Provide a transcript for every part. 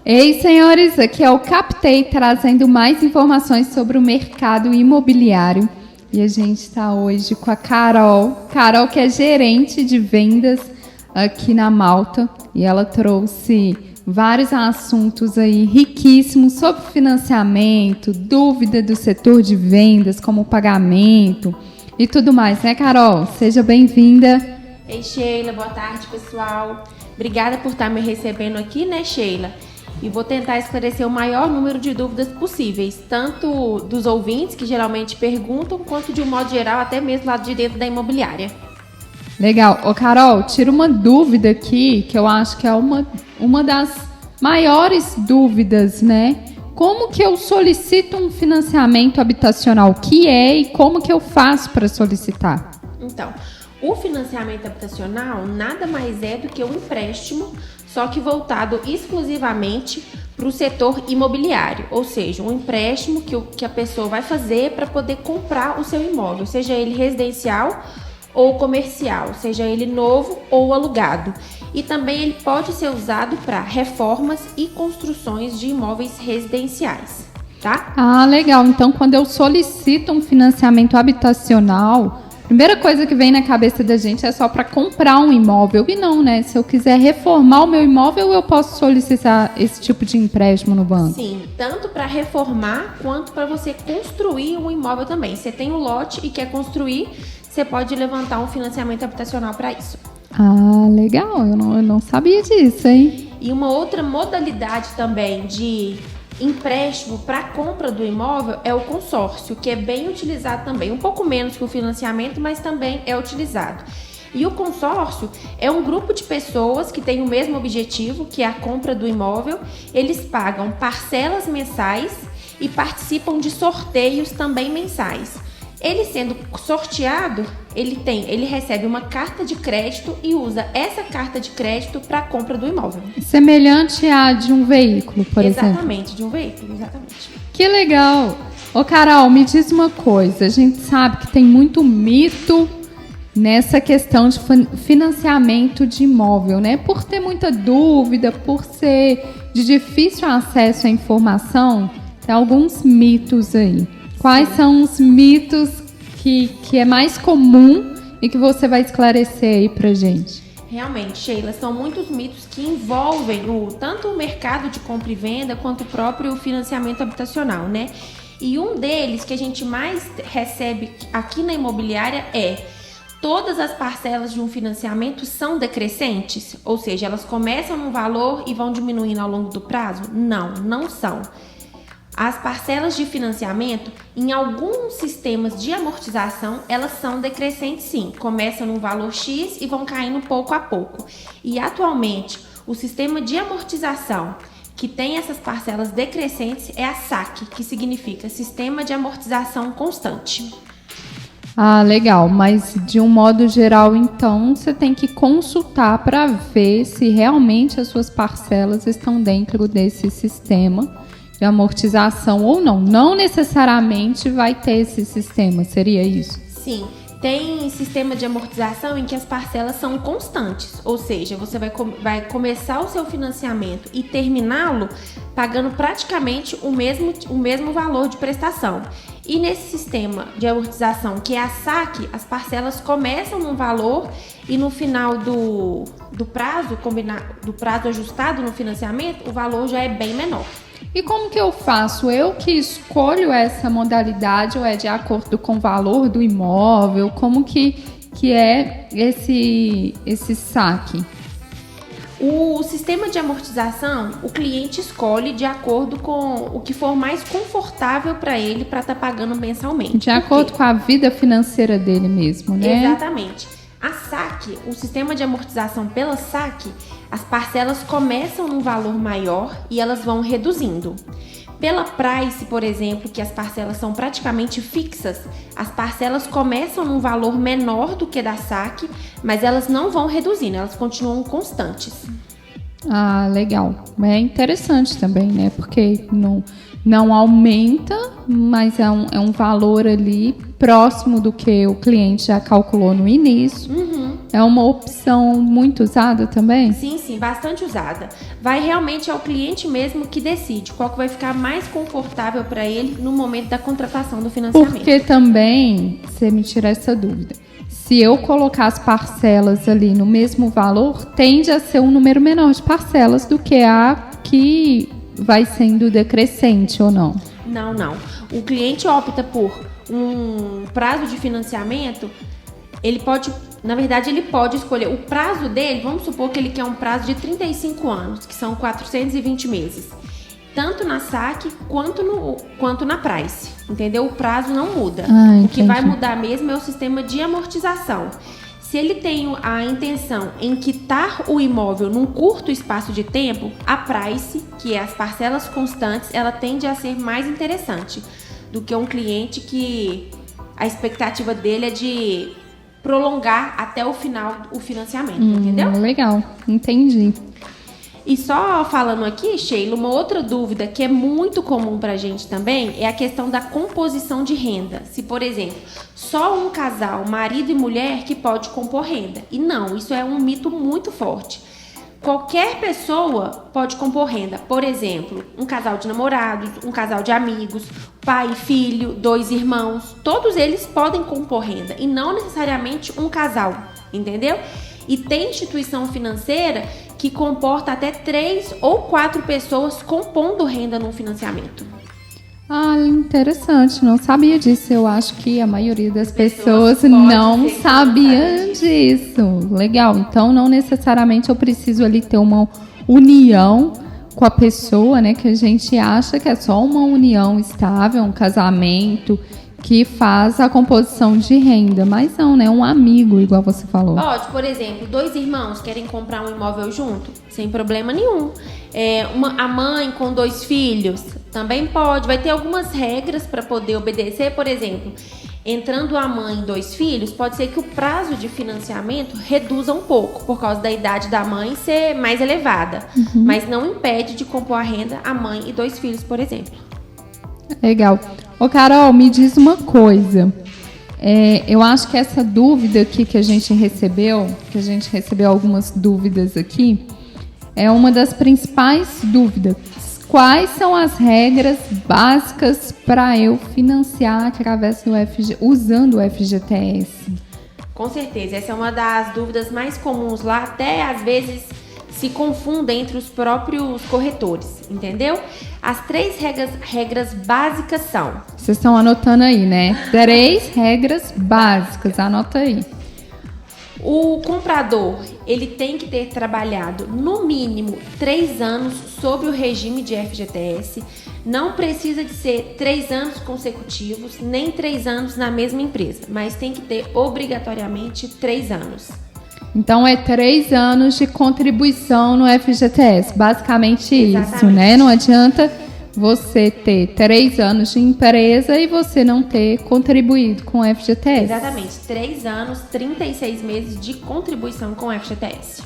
Ei, senhores, aqui é o Captei trazendo mais informações sobre o mercado imobiliário. E a gente está hoje com a Carol. Carol, que é gerente de vendas aqui na Malta. E ela trouxe vários assuntos aí riquíssimos sobre financiamento, dúvida do setor de vendas, como pagamento e tudo mais, né, Carol? Seja bem-vinda. Ei, Sheila, boa tarde, pessoal. Obrigada por estar me recebendo aqui, né, Sheila? E vou tentar esclarecer o maior número de dúvidas possíveis, tanto dos ouvintes, que geralmente perguntam, quanto de um modo geral, até mesmo lá de dentro da imobiliária. Legal. Ô, Carol, tira uma dúvida aqui, que eu acho que é uma das maiores dúvidas, né? Como que eu solicito um financiamento habitacional? O que é e como que eu faço para solicitar? Então, o financiamento habitacional nada mais é do que um empréstimo, só que voltado exclusivamente para o setor imobiliário, ou seja, um empréstimo que a pessoa vai fazer para poder comprar o seu imóvel, seja ele residencial ou comercial, seja ele novo ou alugado. E também ele pode ser usado para reformas e construções de imóveis residenciais, tá? Ah, legal. Então, quando eu solicito um financiamento habitacional, a primeira coisa que vem na cabeça da gente é só para comprar um imóvel. E não, né? Se eu quiser reformar o meu imóvel, eu posso solicitar esse tipo de empréstimo no banco? Sim, tanto para reformar quanto para você construir um imóvel também. Você tem um lote e quer construir, você pode levantar um financiamento habitacional para isso. Ah, legal. Eu não sabia disso, hein? E uma outra modalidade também de empréstimo para compra do imóvel é o consórcio, que é bem utilizado também, um pouco menos que o financiamento, mas também é utilizado. E o consórcio é um grupo de pessoas que tem o mesmo objetivo, que é a compra do imóvel. Eles pagam parcelas mensais e participam de sorteios também mensais. Ele sendo sorteado, ele recebe uma carta de crédito e usa essa carta de crédito para a compra do imóvel. Semelhante à de um veículo, por exemplo. Exatamente, de um veículo, exatamente. Que legal! Ô, Carol, me diz uma coisa. A gente sabe que tem muito mito nessa questão de financiamento de imóvel, né? Por ter muita dúvida, por ser de difícil acesso à informação, tem alguns mitos aí. Quais são os mitos que é mais comum e que você vai esclarecer aí pra gente? Realmente, Sheila, são muitos mitos que envolvem tanto o mercado de compra e venda quanto o próprio financiamento habitacional, né? E um deles que a gente mais recebe aqui na imobiliária é: todas as parcelas de um financiamento são decrescentes? Ou seja, elas começam num valor e vão diminuindo ao longo do prazo? Não, não são. As parcelas de financiamento, em alguns sistemas de amortização, elas são decrescentes sim. Começam num valor X e vão caindo pouco a pouco. E atualmente, o sistema de amortização que tem essas parcelas decrescentes é a SAC, que significa Sistema de Amortização Constante. Ah, legal. Mas de um modo geral, então, você tem que consultar para ver se realmente as suas parcelas estão dentro desse sistema de amortização ou não. Não necessariamente vai ter esse sistema, seria isso? Sim, tem sistema de amortização em que as parcelas são constantes, ou seja, você vai começar o seu financiamento e terminá-lo pagando praticamente o mesmo valor de prestação. E nesse sistema de amortização, que é a SAC, as parcelas começam num valor e no final do prazo ajustado no financiamento, o valor já é bem menor. E como que eu faço? Eu que escolho essa modalidade ou é de acordo com o valor do imóvel? Como que é esse saque? O sistema de amortização, o cliente escolhe de acordo com o que for mais confortável para ele para estar pagando mensalmente. De acordo com a vida financeira dele mesmo, né? Exatamente. A SAC, o sistema de amortização pela SAC, as parcelas começam num valor maior e elas vão reduzindo. Pela Price, por exemplo, que as parcelas são praticamente fixas, as parcelas começam num valor menor do que da SAC, mas elas não vão reduzindo, elas continuam constantes. Ah, legal. É interessante também, né? Porque não aumenta, mas é um valor ali próximo do que o cliente já calculou no início. É uma opção muito usada também? Sim, bastante usada. Vai realmente ao cliente mesmo que decide qual que vai ficar mais confortável para ele no momento da contratação do financiamento. Porque também, você me tira essa dúvida, se eu colocar as parcelas ali no mesmo valor, tende a ser um número menor de parcelas do que a que vai sendo decrescente ou não? Não. O cliente opta por um prazo de financiamento, ele pode escolher o prazo dele. Vamos supor que ele quer um prazo de 35 anos, que são 420 meses. Tanto na saque quanto na price, entendeu? O prazo não muda. O que vai mudar mesmo é o sistema de amortização. Se ele tem a intenção em quitar o imóvel num curto espaço de tempo, a price, que é as parcelas constantes, ela tende a ser mais interessante do que um cliente que a expectativa dele é de prolongar até o final o financiamento, entendeu? Legal, entendi. E só falando aqui, Sheila, uma outra dúvida que é muito comum pra gente também é a questão da composição de renda. Se, por exemplo, só um casal, marido e mulher, que pode compor renda. E não, isso é um mito muito forte. Qualquer pessoa pode compor renda. Por exemplo, um casal de namorados, um casal de amigos, pai e filho, 2 irmãos. Todos eles podem compor renda e não necessariamente um casal, entendeu? E tem instituição financeira que comporta até 3 ou 4 pessoas compondo renda num financiamento. Interessante, não sabia disso. Eu acho que a maioria das pessoas não sabia disso. Legal, então não necessariamente eu preciso ali ter uma união com a pessoa, né? Que a gente acha que é só uma união estável, um casamento que faz a composição de renda, mas não, né? Um amigo, igual você falou. Pode, por exemplo, 2 irmãos querem comprar um imóvel junto, sem problema nenhum. A mãe com 2 filhos também pode. Vai ter algumas regras para poder obedecer. Por exemplo, entrando a mãe e 2 filhos, pode ser que o prazo de financiamento reduza um pouco, por causa da idade da mãe ser mais elevada. Mas não impede de compor a renda a mãe e 2 filhos, por exemplo. Legal. Ô, Carol, me diz uma coisa. Eu acho que essa dúvida aqui que a gente recebeu algumas dúvidas aqui, é uma das principais dúvidas. Quais são as regras básicas para eu financiar através do usando o FGTS? Com certeza, essa é uma das dúvidas mais comuns lá, até às vezes se confundem entre os próprios corretores, entendeu? As 3 regras básicas são... Vocês estão anotando aí, né? 3 regras básicas, anota aí. O comprador, ele tem que ter trabalhado no mínimo 3 anos sob o regime de FGTS. Não precisa de ser 3 anos consecutivos, nem 3 anos na mesma empresa, mas tem que ter obrigatoriamente 3 anos. Então, é 3 anos de contribuição no FGTS, basicamente. Exatamente. Isso, né? Não adianta você ter 3 anos de empresa e você não ter contribuído com o FGTS. Exatamente, 3 anos, 36 meses de contribuição com o FGTS,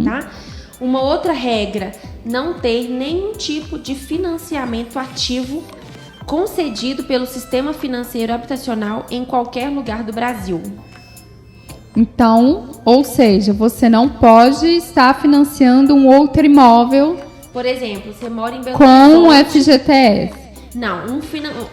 tá? Uma outra regra, não ter nenhum tipo de financiamento ativo concedido pelo Sistema Financeiro Habitacional em qualquer lugar do Brasil. Então, ou seja, você não pode estar financiando um outro imóvel. Por exemplo, você mora em Belo Horizonte. Com o FGTS. Não,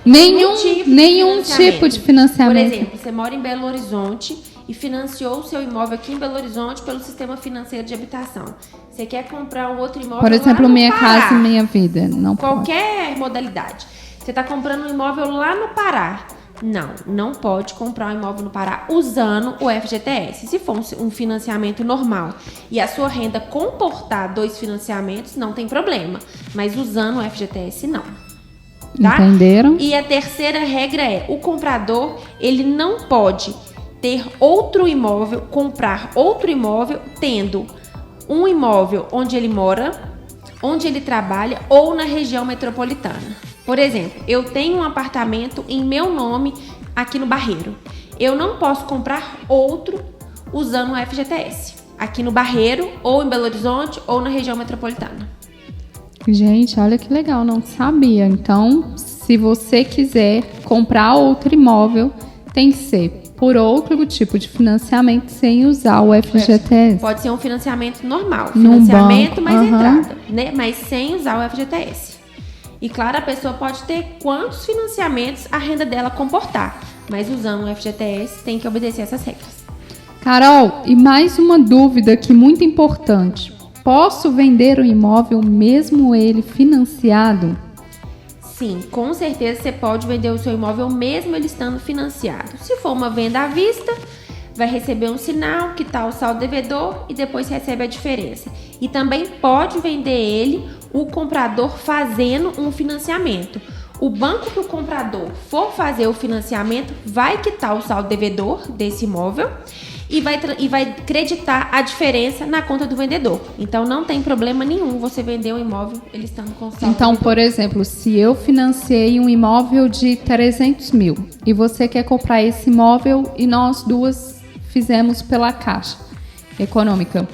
nenhum tipo de financiamento. Por exemplo, você mora em Belo Horizonte e financiou o seu imóvel aqui em Belo Horizonte pelo Sistema Financeiro de Habitação. Você quer comprar um outro imóvel, por exemplo, lá no Minha Pará. Casa Minha Vida. Não Qualquer pode. modalidade. Você está comprando um imóvel lá no Pará. Não pode comprar um imóvel no Pará usando o FGTS. Se for um financiamento normal e a sua renda comportar 2 financiamentos, não tem problema. Mas usando o FGTS, não. Tá? Entenderam? E a terceira regra é, o comprador, ele não pode ter outro imóvel, comprar outro imóvel, tendo um imóvel onde ele mora, onde ele trabalha ou na região metropolitana. Por exemplo, eu tenho um apartamento em meu nome aqui no Barreiro. Eu não posso comprar outro usando o FGTS aqui no Barreiro, ou em Belo Horizonte, ou na região metropolitana. Gente, olha que legal, não sabia. Então, se você quiser comprar outro imóvel, tem que ser por outro tipo de financiamento sem usar o FGTS. Pode ser um financiamento normal, financiamento mais entrada, né? Mas sem usar o FGTS. E claro, a pessoa pode ter quantos financiamentos a renda dela comportar, mas usando o FGTS tem que obedecer essas regras. Carol, e mais uma dúvida aqui muito importante. Posso vender o imóvel mesmo ele financiado? Sim, com certeza você pode vender o seu imóvel mesmo ele estando financiado. Se for uma venda à vista, vai receber um sinal, quitar o saldo devedor e depois recebe a diferença. E também pode vender ele o comprador fazendo um financiamento. O banco que o comprador for fazer o financiamento vai quitar o saldo devedor desse imóvel e vai creditar a diferença na conta do vendedor. Então, não tem problema nenhum você vender um imóvel ele estando com saldo Então, devedor. por exemplo, se eu financiei um imóvel de 300 mil e você quer comprar esse imóvel e nós duas fizemos pela Caixa Econômica,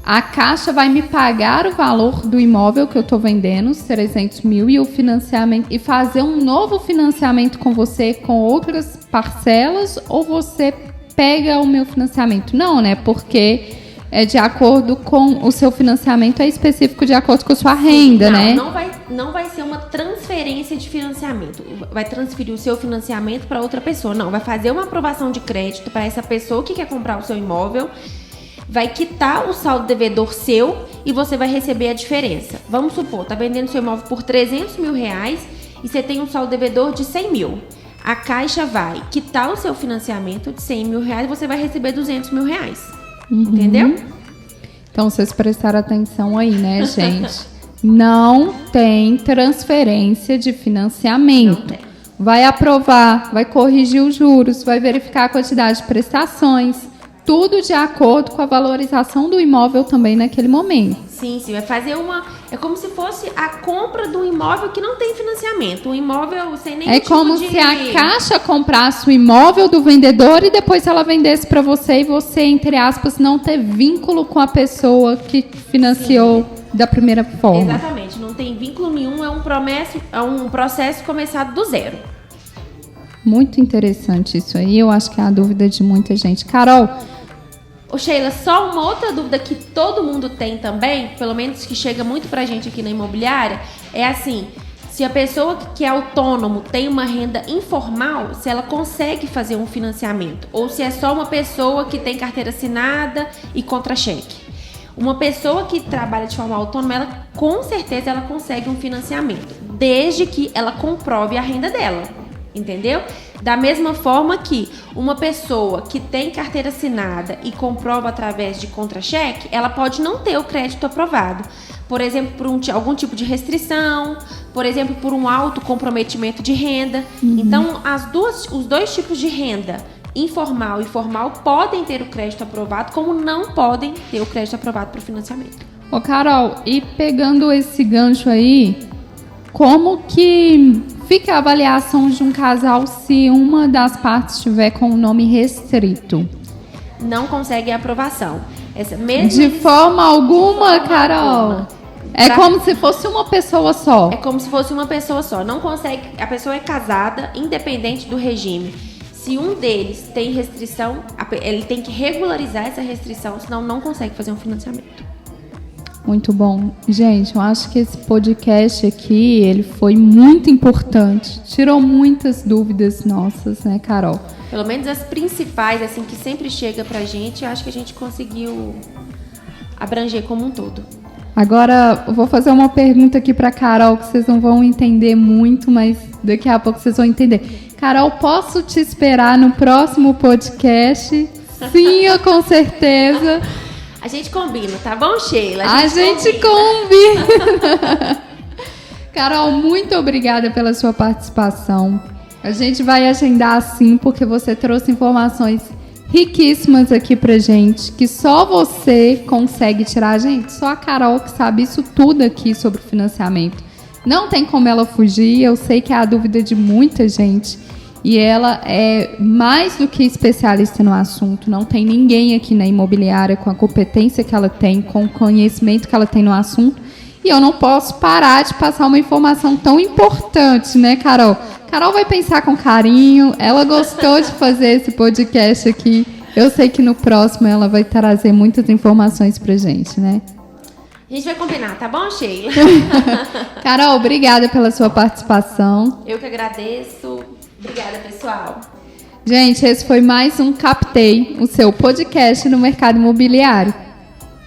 a Caixa vai me pagar o valor do imóvel que eu estou vendendo, os 300 mil, e o financiamento, e fazer um novo financiamento com você com outras parcelas, ou você pega o meu financiamento? Não, né? Porque é de acordo com o seu financiamento, é específico de acordo com a sua renda, né? Não vai ser uma transferência de financiamento. Vai transferir o seu financiamento para outra pessoa. Não, vai fazer uma aprovação de crédito para essa pessoa que quer comprar o seu imóvel, vai quitar o saldo devedor seu e você vai receber a diferença. Vamos supor, tá vendendo seu imóvel por 300 mil reais e você tem um saldo devedor de 100 mil. A Caixa vai quitar o seu financiamento de 100 mil reais e você vai receber 200 mil reais. Entendeu? Então, vocês prestaram atenção aí, né, gente? Não tem transferência de financiamento. Não tem. Vai aprovar, vai corrigir os juros, vai verificar a quantidade de prestações, tudo de acordo com a valorização do imóvel também naquele momento. Sim, vai fazer é como se fosse a compra do imóvel que não tem financiamento. Um imóvel sem nenhum tipo de... É como se a Caixa comprasse o imóvel do vendedor e depois ela vendesse para você e você, entre aspas, não ter vínculo com a pessoa que financiou da primeira forma. Exatamente, não tem vínculo nenhum, é um processo começado do zero. Muito interessante isso aí, eu acho que é a dúvida de muita gente. Carol... Ô Sheila, só uma outra dúvida que todo mundo tem também, pelo menos que chega muito pra gente aqui na imobiliária, é assim, se a pessoa que é autônomo tem uma renda informal, se ela consegue fazer um financiamento, ou se é só uma pessoa que tem carteira assinada e contra-cheque. Uma pessoa que trabalha de forma autônoma, ela com certeza ela consegue um financiamento, desde que ela comprove a renda dela, entendeu? Da mesma forma que uma pessoa que tem carteira assinada e comprova através de contra-cheque, ela pode não ter o crédito aprovado. Por exemplo, por algum tipo de restrição, por exemplo, por um alto comprometimento de renda. Então, os dois tipos de renda, informal e formal, podem ter o crédito aprovado, como não podem ter o crédito aprovado para o financiamento. Ô Carol, e pegando esse gancho aí, como que fica a avaliação de um casal se uma das partes estiver com o nome restrito? Não consegue a aprovação. De forma alguma, Carol? É como se fosse uma pessoa só. É como se fosse uma pessoa só. Não consegue. A pessoa é casada, independente do regime. Se um deles tem restrição, ele tem que regularizar essa restrição, senão não consegue fazer um financiamento. Muito bom. Gente, eu acho que esse podcast aqui, ele foi muito importante. Tirou muitas dúvidas nossas, né, Carol? Pelo menos as principais, assim, que sempre chega pra gente, eu acho que a gente conseguiu abranger como um todo. Agora, eu vou fazer uma pergunta aqui pra Carol, que vocês não vão entender muito, mas daqui a pouco vocês vão entender. Carol, posso te esperar no próximo podcast? Sim, com certeza. A gente combina, tá bom, Sheila? A gente combina. Carol, muito obrigada pela sua participação. A gente vai agendar assim, porque você trouxe informações riquíssimas aqui pra gente, que só você consegue tirar. Gente, só a Carol que sabe isso tudo aqui sobre financiamento. Não tem como ela fugir, eu sei que é a dúvida de muita gente. E ela é mais do que especialista no assunto. Não tem ninguém aqui na imobiliária com a competência que ela tem, com o conhecimento que ela tem no assunto. E eu não posso parar de passar uma informação tão importante, né, Carol? Carol vai pensar com carinho, ela gostou de fazer esse podcast aqui. Eu sei que no próximo ela vai trazer muitas informações pra gente, né? A gente vai combinar, tá bom, Sheila? Carol, obrigada pela sua participação. Eu que agradeço. Obrigada, pessoal. Gente, esse foi mais um Captei, o seu podcast no mercado imobiliário.